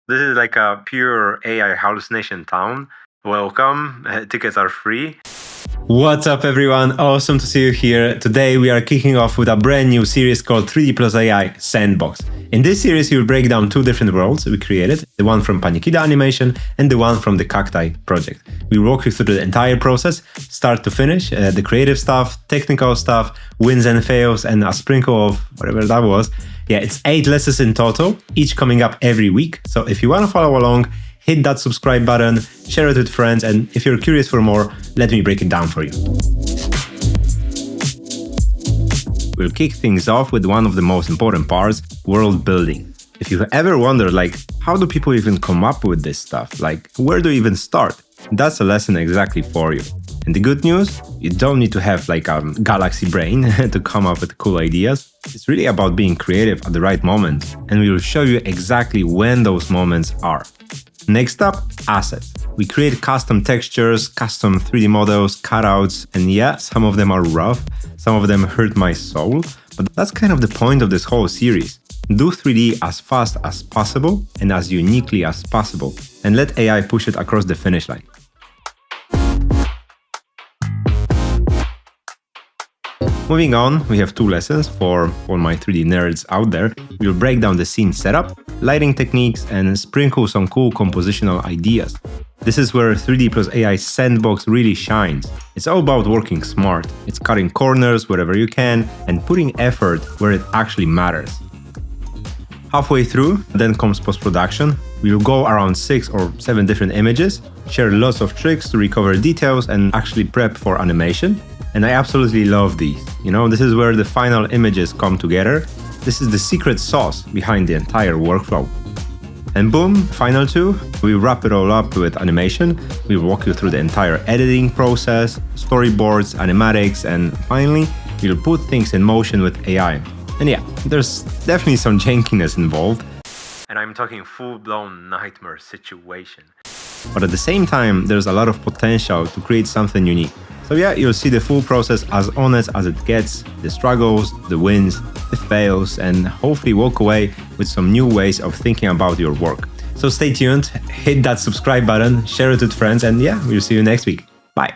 This is like a pure AI hallucination town. Welcome. Tickets are free. What's up, everyone? Awesome to see you here. Today we are kicking off with a brand new series called 3D+AI Sandbox. In this series, we will break down two different worlds we created, the one from Panikida Animation and the one from the Cacti project. We will walk you through the entire process, start to finish, the creative stuff, technical stuff, wins and fails, and a sprinkle of whatever that was. Yeah, it's 8 lessons in total, each coming up every week. So if you want to follow along, hit that subscribe button, share it with friends, and if you're curious for more, let me break it down for you. We'll kick things off with one of the most important parts, world building. If you ever wondered, how do people even come up with this stuff? Where do you even start? That's a lesson exactly for you. And the good news, you don't need to have a galaxy brain to come up with cool ideas. It's really about being creative at the right moment, and we will show you exactly when those moments are. Next up, assets. We create custom textures, custom 3D models, cutouts, and yeah, some of them are rough, some of them hurt my soul, but that's kind of the point of this whole series. Do 3D as fast as possible and as uniquely as possible, and let AI push it across the finish line. Moving on, we have 2 lessons for all my 3D nerds out there. We'll break down the scene setup, lighting techniques, and sprinkle some cool compositional ideas. This is where 3D+AI Sandbox really shines. It's all about working smart. It's cutting corners wherever you can and putting effort where it actually matters. Halfway through, then comes post-production. We will go around 6 or 7 different images, share lots of tricks to recover details and actually prep for animation. And I absolutely love these. This is where the final images come together. This is the secret sauce behind the entire workflow. And boom, final 2, we wrap it all up with animation. We walk you through the entire editing process, storyboards, animatics, and finally, we'll put things in motion with AI. And yeah, there's definitely some jankiness involved. And I'm talking full-blown nightmare situation. But at the same time, there's a lot of potential to create something unique. So yeah, you'll see the full process as honest as it gets, the struggles, the wins, the fails, and hopefully walk away with some new ways of thinking about your work. So stay tuned, hit that subscribe button, share it with friends, and yeah, we'll see you next week. Bye.